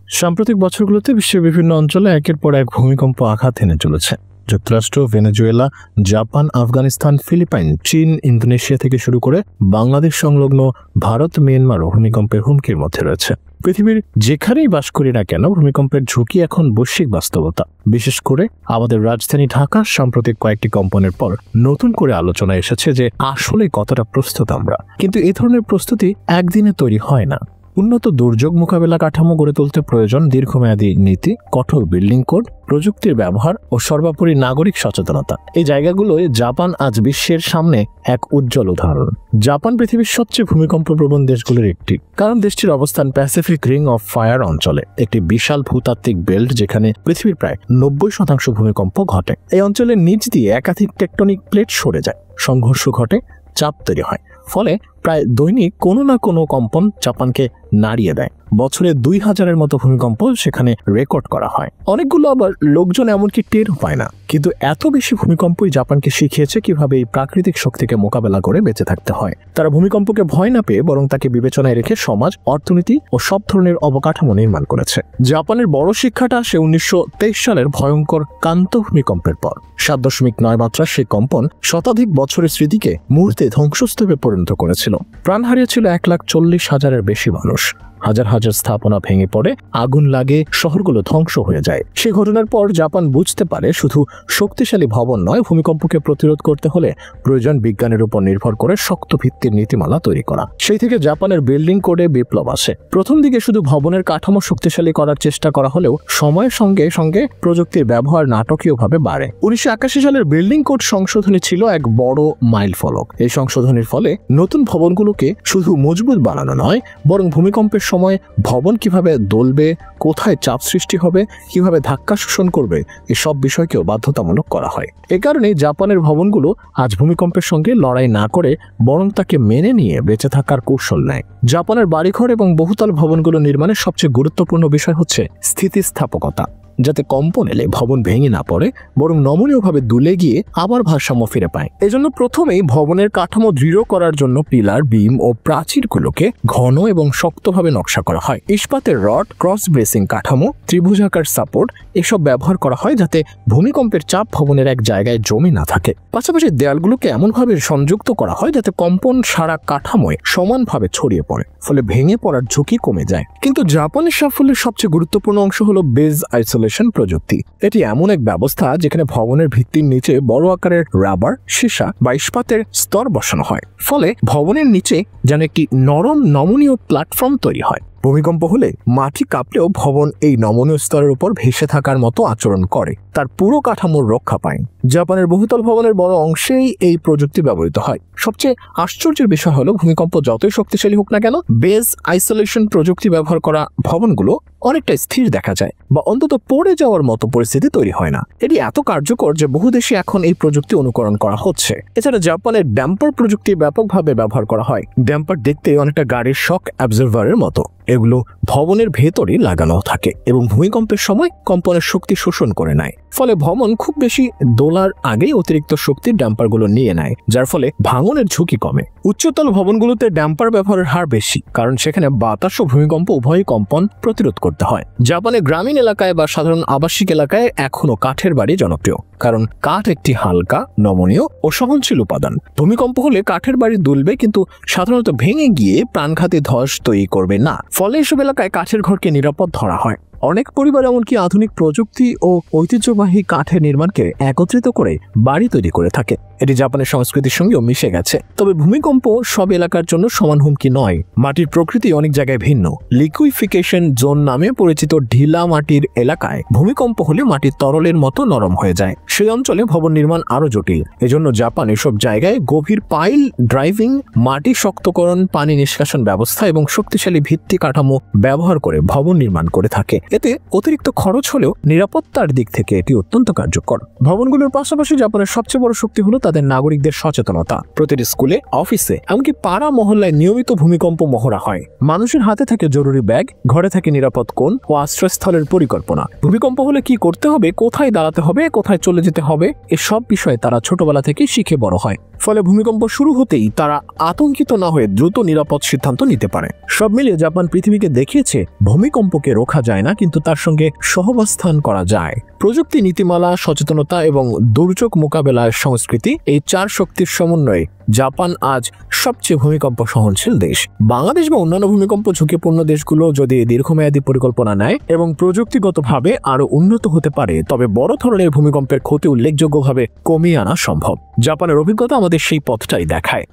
সাম্প্রতিক বছরগুলোতে বিশ্বের বিভিন্ন অঞ্চলে একের পর এক ভূমিকম্প আঘাত এনে চলেছে। যুক্তরাষ্ট্র, ভেনেজুয়েলা, জাপান, আফগানিস্তান, ফিলিপাইন, চীন, ইন্দোনেশিয়া থেকে শুরু করে বাংলাদেশ সংলগ্ন ভারত, মিয়ানমারও ভূমিকম্পের হুমকির মধ্যে রয়েছে। পৃথিবীর যেখানেই বাস করি না কেন, ভূমিকম্পের ঝুঁকি এখন বৈশ্বিক বাস্তবতা। বিশেষ করে আমাদের রাজধানী ঢাকা সাম্প্রতিক কয়েকটি কম্পনের পর নতুন করে আলোচনায় এসেছে যে আসলে কতটা প্রস্তুত আমরা। কিন্তু এই ধরনের প্রস্তুতি একদিনে তৈরি হয় না। উন্নত দুর্যোগ মোকাবেলা কাঠামো গড়ে তুলতে প্রয়োজন দীর্ঘমেয়াদী নীতি, কঠোর বিল্ডিং কোড, প্রযুক্তির ব্যবহার ও সর্বোপরি নাগরিক সচেতনতা। এই জায়গাগুলোয় জাপান আজ বিশ্বের সামনে এক উজ্জ্বল উদাহরণ। জাপান পৃথিবীর সবচেয়ে ভূমিকম্প প্রবণ দেশগুলোর একটি, কারণ দেশটির অবস্থান প্যাসিফিক রিং অফ ফায়ার অঞ্চলে, একটি বিশাল ভূতাত্ত্বিক বেল্ট যেখানে পৃথিবীর প্রায় 90% ভূমিকম্প ঘটে। এই অঞ্চলের নিচ দিয়ে একাধিক টেকটনিক প্লেট সরে যায়, সংঘর্ষ ঘটে, চাপ তৈরি হয়, ফলে প্রায় দৈনিক কোনো না কোনো কম্পন জাপানকে নাড়িয়ে দেয়। বছরে 2000-এর মতো ভূমিকম্প সেখানে রেকর্ড করা হয়। অনেকগুলো আবার লোকজন এমনকি টের পায় না। কিন্তু এত বেশি ভূমিকম্পই জাপানকে শিখিয়েছে কিভাবে এই প্রাকৃতিক শক্তিকে মোকাবেলা করে বেঁচে থাকতে হয়। তারা ভূমিকম্পকে ভয় না পেয়ে বরং তাকে বিবেচনায় রেখে সমাজ, অর্থনীতি ও সব ধরনের অবকাঠামো নির্মাণ করেছে। জাপানের বড় শিক্ষাটা আসে 1923 সালের ভয়ঙ্কর কান্তো ভূমিকম্পের পর। 7.9 মাত্রার সেই কম্পন শতাধিক বছরের স্মৃতিকে মুহূর্তে ধ্বংসস্তূপে পরিণত করেছিল। প্রাণ হারিয়েছিল 1,40,000-এর বেশি মানুষ। হাজার হাজার স্থাপনা ভেঙে পড়ে, আগুন লাগে, শহরগুলো ধ্বংস হয়ে যায়। সেই ঘটনার পর জাপান বুঝতে পারে শুধু শক্তিশালী ভবন নয়, ভূমিকম্পকে প্রতিরোধ করতে হলে প্রয়োজন বিজ্ঞানের উপর নির্ভর করে শক্ত ভিত্তির নীতিমালা তৈরি করা। সেই থেকে জাপানের বিল্ডিং কোডে বিপ্লব আসে। প্রথম দিকে শুধু ভবনের কাঠামো শক্তিশালী করার চেষ্টা করা হলেও সময়ের সঙ্গে সঙ্গে প্রযুক্তির ব্যবহার নাটকীয়ভাবে বাড়ে। 1981 সালের বিল্ডিং কোড সংশোধনী ছিল এক বড় মাইলফলক। এই সংশোধনীর ফলে নতুন ভবনগুলোকে শুধু মজবুত বানানো নয়, বরং ভূমিকম্পের সময় ভবন কিভাবে দোলবে, কোথায় চাপ সৃষ্টি হবে, কিভাবে ধাক্কা শোষণ করবে, এসব বিষয়কেও বাধ্যতামূলক করা হয়। এ কারণে জাপানের ভবনগুলো আজ ভূমিকম্পের সঙ্গে লড়াই না করে বরং তাকে মেনে নিয়ে বেঁচে থাকার কৌশল নেয়। জাপানের বাড়িঘর এবং বহুতল ভবনগুলো নির্মাণের সবচেয়ে গুরুত্বপূর্ণ বিষয় হচ্ছে স্থিতিস্থাপকতা, যাতে কম্পন এলে ভবন ভেঙে না পড়ে, বরং নমনীয়ভাবে দুলে গিয়ে আবার ভারসাম্য ফিরে পায়। এজন্য প্রথমেই ভবনের কাঠামো দৃঢ় করার জন্য পিলার, বিম ও প্রাচীরগুলোকে ঘন এবং শক্তভাবে নকশা করা হয়। ইস্পাতের রড, ক্রস ব্রেসিং কাঠামো, ত্রিভুজাকার সাপোর্ট এসব ব্যবহার করা হয় যাতে ভূমিকম্পের চাপ ভবনের এক জায়গায় জমে না থাকে। পাশাপাশি দেয়ালগুলোকে এমনভাবে সংযুক্ত করা হয় যাতে কম্পন সারা কাঠামোয় সমানভাবে ছড়িয়ে পড়ে, ফলে ভেঙে পড়ার ঝুঁকি কমে যায়। কিন্তু জাপানের সাফল্যের সবচেয়ে গুরুত্বপূর্ণ অংশ হলো বেজ আইসোলেশন প্রযুক্তি। এটি এমন এক ব্যবস্থা যেখানে ভবনের ভিত্তির নিচে বড় আকারের রাবার, সীসা বা ইস্পাতের স্তর বসানো হয়, ফলে ভবনের নিচে যেন একটি নরম নমনীয় প্ল্যাটফর্ম তৈরি হয়। ভূমিকম্প হলে মাটি কাঁপলেও ভবন এই নমনীয় স্তরের উপর ভেসে থাকার মতো আচরণ করে, তার পুরো কাঠামোর রক্ষা পায়। জাপানের বহুতল ভবনের বড় অংশেই এই প্রযুক্তি ব্যবহৃত হয়। সবচেয়ে আশ্চর্যের বিষয় হলো ভূমিকম্প যতই শক্তিশালী হোক না কেন, বেজ আইসোলেশন প্রযুক্তি ব্যবহার করা ভবনগুলো অনেকটা স্থির দেখা যায়, বা অন্তত পড়ে যাওয়ার মতো পরিস্থিতি তৈরি হয় না। এটি এত কার্যকর যে বহু দেশে এখন এই প্রযুক্তি অনুকরণ করা হচ্ছে। এছাড়া জাপানের ড্যাম্পার প্রযুক্তি ব্যাপকভাবে ব্যবহার করা হয়। ড্যাম্পার দেখতে অনেকটা গাড়ির শক অ্যাবজর্ভারের মতো। এগুলো ভবনের ভেতরেই লাগানো থাকে এবং ভূমিকম্পের সময় কম্পনের শক্তি শোষণ করে নেয়। ফলে ভবন খুব বেশি দোলার আগেই অতিরিক্ত শক্তির ড্যাম্পারগুলো নিয়ে নেয়, যার ফলে ভাঙনের ঝুঁকি কমে। উচ্চতল ভবনগুলোতে ড্যাম্পার ব্যবহারের হার বেশি, কারণ সেখানে বাতাস ও ভূমিকম্প উভয়ই কম্পন প্রতিরোধ করতে হয়। জাপানের গ্রামীণ এলাকায় বা সাধারণ আবাসিক এলাকায় এখনো কাঠের বাড়ি জনপ্রিয়, কারণ কাঠ একটি হালকা, নমনীয় ও সহনশীল উপাদান। ভূমিকম্প হলে কাঠের বাড়ি দুলবে, কিন্তু সাধারণত ভেঙে গিয়ে প্রাণঘাতী ধস তৈরি করবে না। ফলে এসব এলাকায় কাঠের ঘরকে নিরাপদ ধরা হয়। অনেক পরিবার এমনকি আধুনিক প্রযুক্তি ও ঐতিহ্যবাহী কাঠের নির্মাণকে একত্রিত করে বাড়ি তৈরি করে থাকে। এটি জাপানের সংস্কৃতির সঙ্গেও মিশে গেছে। তবে ভূমিকম্প সব এলাকার জন্য সমান হুমকি নয়। মাটির প্রকৃতি অনেক জায়গায় ভিন্ন। লিকুইফিকেশন জোন নামে পরিচিত ঢিলা মাটির এলাকায় ভূমিকম্প হলে মাটি তরলের মতো নরম হয়ে যায়। সেই অঞ্চলে ভবন নির্মাণ আরো জটিল। এজন্য জাপান এসব জায়গায় গভীর পাইল ড্রাইভিং, মাটি শক্তকরণ, পানি নিষ্কাশন ব্যবস্থা এবং শক্তিশালী ভিত্তি কাঠামো ব্যবহার করে ভবন নির্মাণ করে থাকে। এতে অতিরিক্ত খরচ হলেও নিরাপত্তার দিক থেকে এটি অত্যন্ত কার্যকর। ভবনগুলোর পাশাপাশি জাপানের সবচেয়ে বড় শক্তি হলো তাদের নাগরিকদের সচেতনতা। প্রতিটি স্কুলে, অফিসে, এমনকি পাড়া মহল্লায় নিয়মিত ভূমিকম্প মহড়া হয়। মানুষের হাতে থাকে জরুরি ব্যাগ, ঘরে থাকে নিরাপদ কোণ ও আশ্রয়স্থলের পরিকল্পনা। ভূমিকম্প হলে কি করতে হবে, কোথায় দাঁড়াতে হবে, কোথায় চলে যেতে হবে, এসব বিষয়ে তারা ছোটবেলা থেকে শিখে বড় হয়। ফলে ভূমিকম্প শুরু হতেই তারা আতঙ্কিত না হয়ে দ্রুত নিরাপদ সিদ্ধান্ত নিতে পারে। সব মিলিয়ে জাপান পৃথিবীকে দেখিয়েছে ভূমিকম্পকে রোখা যায় না, কিন্তু তার সঙ্গে সহাবস্থান করা যায়। প্রযুক্তি, নীতিমালা, সচেতনতা এবং দুর্যোগ মোকাবেলার সংস্কৃতি, এই 4 শক্তির সমন্বয়ে জাপান আজ সবচেয়ে ভূমিকম্প সহনশীল দেশ। বাংলাদেশ বা অন্যান্য ভূমিকম্প ঝুঁকিপূর্ণ দেশগুলো যদি দীর্ঘমেয়াদী পরিকল্পনা নেয় এবং প্রযুক্তিগতভাবে আরো উন্নত হতে পারে, তবে বড় ধরনের ভূমিকম্পের ক্ষতি উল্লেখযোগ্যভাবে কমিয়ে আনা সম্ভব। জাপানের অভিজ্ঞতা আমাদের সেই পথটাই দেখায়।